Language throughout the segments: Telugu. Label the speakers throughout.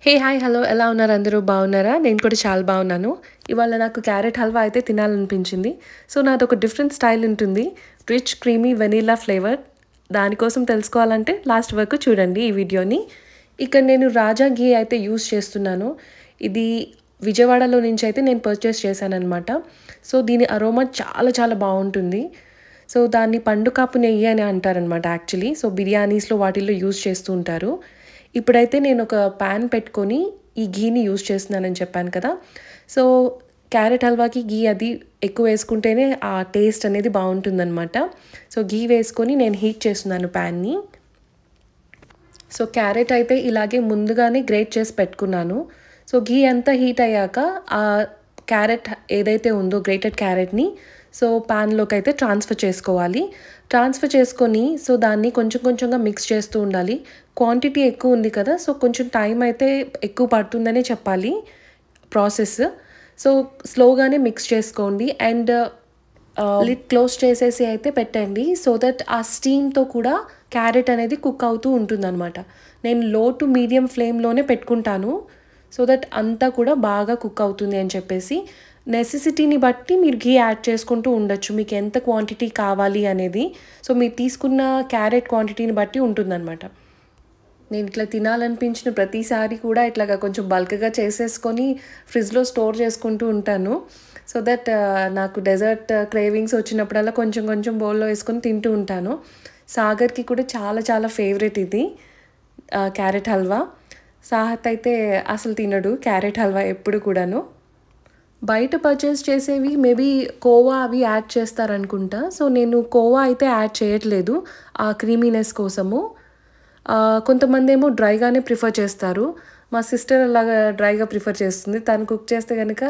Speaker 1: హే హాయ్ హలో ఎలా ఉన్నారు అందరూ బాగున్నారా? నేను కూడా చాలా బాగున్నాను. ఇవాళ నాకు క్యారెట్ హల్వా అయితే తినాలనిపించింది. సో నాది ఒక డిఫరెంట్ స్టైల్ ఉంటుంది. Rich creamy vanilla flavour. దానికోసం తెలుసుకోవాలంటే లాస్ట్ వరకు చూడండి ఈ వీడియోని. ఇక్కడ నేను రాజా ఘీ అయితే యూస్ చేస్తున్నాను. ఇది విజయవాడలో నుంచి అయితే నేను పర్చేస్ చేశానన్నమాట. సో దీని అరోమా చాలా చాలా బాగుంటుంది. సో దాన్ని పండు కాపు నెయ్యి అని అంటారనమాట యాక్చువల్లీ. సో బిర్యానీస్లో వాటిల్లో యూస్ చేస్తూ ఉంటారు. ఇప్పుడైతే నేను ఒక ప్యాన్ పెట్టుకొని ఈ ఘీని యూస్ చేస్తున్నానని చెప్పాను కదా. సో క్యారెట్ హల్వాకి ఘీ అది ఎక్కువ వేసుకుంటేనే ఆ టేస్ట్ అనేది బాగుంటుందన్నమాట. సో ఘీ వేసుకొని నేను హీట్ చేస్తున్నాను ప్యాన్ని. సో క్యారెట్ అయితే ఇలాగే ముందుగానే గ్రేట్ చేసి పెట్టుకున్నాను. సో ఘీ అంతా హీట్ అయ్యాక ఆ క్యారెట్ ఏదైతే ఉందో గ్రేటెడ్ క్యారెట్ని సో ప్యాన్లోకి అయితే ట్రాన్స్ఫర్ చేసుకోవాలి. ట్రాన్స్ఫర్ చేసుకొని సో దాన్ని కొంచెం కొంచెంగా మిక్స్ చేస్తూ ఉండాలి. క్వాంటిటీ ఎక్కువ ఉంది కదా, సో కొంచెం టైం అయితే ఎక్కువ పడుతుందనే చెప్పాలి ప్రాసెస్. సో స్లోగానే మిక్స్ చేసుకోండి అండ్ లిడ్ క్లోజ్ చేసేసి అయితే పెట్టండి. సో దట్ ఆ స్టీమ్తో కూడా క్యారెట్ అనేది కుక్ అవుతూ ఉంటుందన్నమాట. నేను లో టు మీడియం ఫ్లేమ్లోనే పెట్టుకుంటాను. సో దట్ అంతా కూడా బాగా కుక్ అవుతుంది అని చెప్పేసి. నెసెసిటీని బట్టి మీరు ఘీ యాడ్ చేసుకుంటూ ఉండొచ్చు, మీకు ఎంత క్వాంటిటీ కావాలి అనేది. సో మీరు తీసుకున్న క్యారెట్ క్వాంటిటీని బట్టి ఉంటుందన్నమాట. నేను ఇట్లా తినాలనిపించిన ప్రతిసారి కూడా ఇట్లాగా కొంచెం బల్క్గా చేసేసుకొని ఫ్రిడ్జ్లో స్టోర్ చేసుకుంటూ ఉంటాను. సో దట్ నాకు డెజర్ట్ క్రేవింగ్స్ వచ్చినప్పుడల్లా కొంచెం కొంచెం బౌల్లో వేసుకొని తింటూ ఉంటాను. సాగర్కి కూడా చాలా చాలా ఫేవరెట్ ఇది క్యారెట్ హల్వా. సాహత్ అయితే అసలు తినడు క్యారెట్ హల్వా ఎప్పుడు కూడాను. బయట పర్చేస్ చేసేవి మేబీ కోవా అవి యాడ్ చేస్తారనుకుంటా. సో నేను కోవా అయితే యాడ్ చేయట్లేదు ఆ క్రీమీనెస్ కోసము. కొంతమంది ఏమో డ్రైగానే ప్రిఫర్ చేస్తారు. మా సిస్టర్ అలాగా డ్రైగా ప్రిఫర్ చేస్తుంది. తను కుక్ చేస్తే కనుక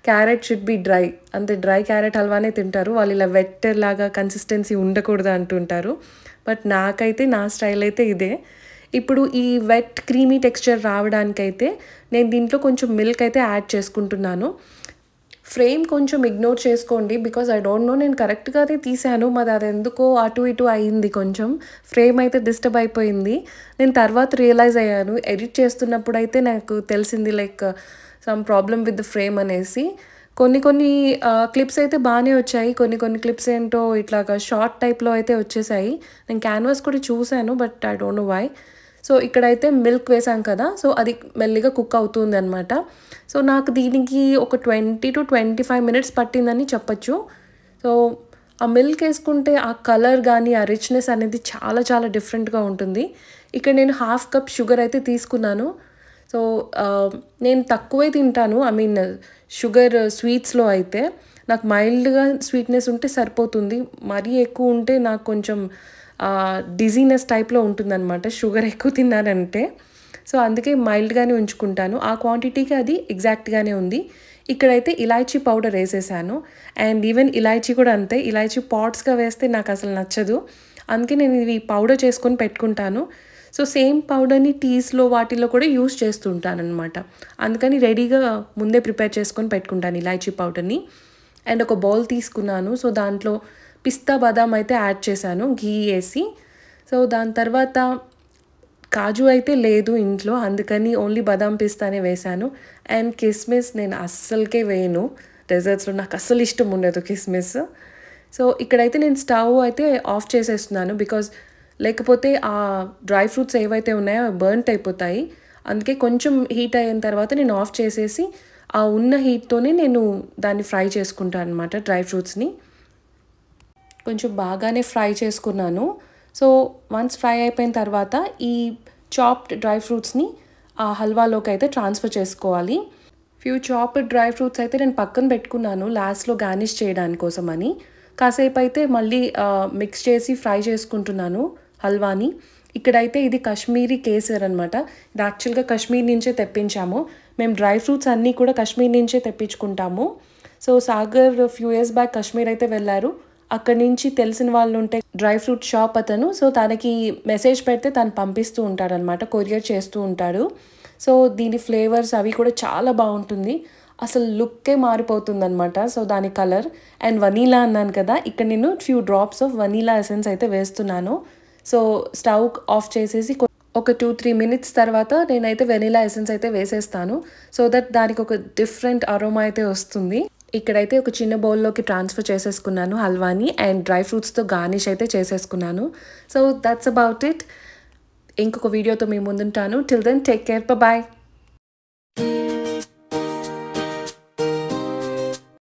Speaker 1: క్యారెట్ షుడ్ బి డ్రై, అంతే డ్రై క్యారెట్ హల్వానే తింటారు. వాళ్ళు ఇలా వెట్ లాగా కన్సిస్టెన్సీ ఉండకూడదు అంటుంటారు. బట్ నాకైతే నా స్టైల్ అయితే ఇదే. ఇప్పుడు ఈ వెట్ క్రీమీ టెక్స్చర్ రావడానికైతే నేను దీంట్లో కొంచెం మిల్క్ అయితే యాడ్ చేసుకుంటున్నాను. ఫ్రేమ్ కొంచెం ఇగ్నోర్ చేసుకోండి బికాజ్ ఐ డోంట్ నో, నేను కరెక్ట్గానే తీసాను, మరి అది ఎందుకో అటు ఇటు అయింది, కొంచెం ఫ్రేమ్ అయితే డిస్టర్బ్ అయిపోయింది. నేను తర్వాత రియలైజ్ అయ్యాను, ఎడిట్ చేస్తున్నప్పుడు అయితే నాకు తెలిసింది like some problem with the frame అనేసి. కొన్ని కొన్ని క్లిప్స్ అయితే బాగానే వచ్చాయి, కొన్ని కొన్ని క్లిప్స్ ఏంటో ఇట్లాగా షార్ట్ టైప్లో అయితే వచ్చేసాయి. నేను క్యాన్వాస్ కూడా చూశాను but I don't know why. So ఇక్కడైతే మిల్క్ వేసాం కదా, సో అది మెల్లిగా కుక్ అవుతుంది అనమాట. సో నాకు దీనికి ఒక 20 to 25 minutes పట్టిందని చెప్పచ్చు. సో ఆ మిల్క్ వేసుకుంటే ఆ కలర్ కానీ ఆ రిచ్నెస్ అనేది చాలా చాలా డిఫరెంట్గా ఉంటుంది. ఇక్కడ నేను 1/2 cup షుగర్ అయితే తీసుకున్నాను. సో నేను తక్కువే తింటాను, ఐ మీన్ షుగర్ స్వీట్స్లో అయితే నాకు మైల్డ్గా స్వీట్నెస్ ఉంటే సరిపోతుంది. మరీ ఎక్కువ ఉంటే నాకు కొంచెం డిజీనెస్ టైప్లో ఉంటుందన్నమాట షుగర్ ఎక్కువ తిన్నానంటే. సో అందుకే మైల్డ్గానే ఉంచుకుంటాను. ఆ క్వాంటిటీకి అది ఎగ్జాక్ట్గానే ఉంది. ఇక్కడైతే ఇలాచీ పౌడర్ వేసేసాను అండ్ ఈవెన్ ఇలాచీ కూడా అంతే. ఇలాచీ పాట్స్గా వేస్తే నాకు అసలు నచ్చదు, అందుకే నేను ఇవి పౌడర్ చేసుకొని పెట్టుకుంటాను. సో సేమ్ పౌడర్ని టీస్లో వాటిల్లో కూడా యూస్ చేస్తుంటాను అనమాట. అందుకని రెడీగా ముందే ప్రిపేర్ చేసుకొని పెట్టుకుంటాను ఇలాచీ పౌడర్ని. అండ్ ఒక బౌల్ తీసుకున్నాను. సో దాంట్లో పిస్తా బాదాం అయితే యాడ్ చేశాను ఘీ వేసి. సో దాని తర్వాత కాజు అయితే లేదు ఇంట్లో, అందుకని ఓన్లీ బాదాం పిస్తానే వేశాను. అండ్ కిస్మిస్ నేను అస్సలకే వేయను డెజర్ట్స్లో, నాకు అస్సలు ఇష్టం ఉండదు కిస్మిస్. సో ఇక్కడైతే నేను స్టవ్ అయితే ఆఫ్ చేసేస్తున్నాను బికాజ్ లేకపోతే ఆ డ్రై ఫ్రూట్స్ ఏవైతే ఉన్నాయో బర్న్ట్ అయిపోతాయి. అందుకే కొంచెం హీట్ అయిన తర్వాత నేను ఆఫ్ చేసేసి ఆ ఉన్న హీట్తోనే నేను దాన్ని ఫ్రై చేసుకుంటాను అనమాట. డ్రై ఫ్రూట్స్ని కొంచెం బాగానే ఫ్రై చేసుకున్నాను. సో వన్స్ ఫ్రై అయిపోయిన తర్వాత ఈ చాప్డ్ డ్రై ఫ్రూట్స్ని ఆ హల్వాలోకి అయితే ట్రాన్స్ఫర్ చేసుకోవాలి. ఫ్యూ చాప్డ్ డ్రై ఫ్రూట్స్ అయితే నేను పక్కన పెట్టుకున్నాను లాస్ట్లో గార్నిష్ చేయడానికి కోసం అని. కాసేపు అయితే మళ్ళీ మిక్స్ చేసి ఫ్రై చేసుకుంటున్నాను హల్వాని. ఇక్కడైతే ఇది కాశ్మీరీ కేసర్ అనమాట. ఇది యాక్చువల్గా కాశ్మీర్ నుంచే తెప్పించాము. మేము డ్రై ఫ్రూట్స్ అన్నీ కూడా కాశ్మీర్ నుంచే తెప్పించుకుంటాము. So Sagar few years back Kashmir అయితే వెళ్ళారు. అక్కడి నుంచి తెలిసిన వాళ్ళు ఉంటే డ్రై ఫ్రూట్ షాప్ అతను, సో తనకి మెసేజ్ పెడితే తను పంపిస్తూ ఉంటాడనమాట, కొరియర్ చేస్తూ ఉంటాడు. సో దీని ఫ్లేవర్స్ అవి కూడా చాలా బాగుంటుంది, అసలు లుక్కే మారిపోతుంది అనమాట. సో దాని కలర్ అండ్ వనీలా అన్నాను కదా, ఇక్కడ నేను few drops of vanilla essence అయితే వేస్తున్నాను. సో స్టవ్ ఆఫ్ చేసేసి ఒక 2-3 మినిట్స్ తర్వాత నేనైతే వెనిలా ఎసెన్స్ అయితే వేసేస్తాను. సో దట్ దానికి ఒక డిఫరెంట్ అరోమా అయితే వస్తుంది. ఇక్కడైతే ఒక చిన్న బౌల్లోకి ట్రాన్స్ఫర్ చేసేసుకున్నాను హల్వాని అండ్ డ్రై ఫ్రూట్స్తో గార్నిష్ అయితే చేసేసుకున్నాను. So that's about it. ఇంకొక వీడియోతో మీ ముందుంటాను. Till then take care, bye.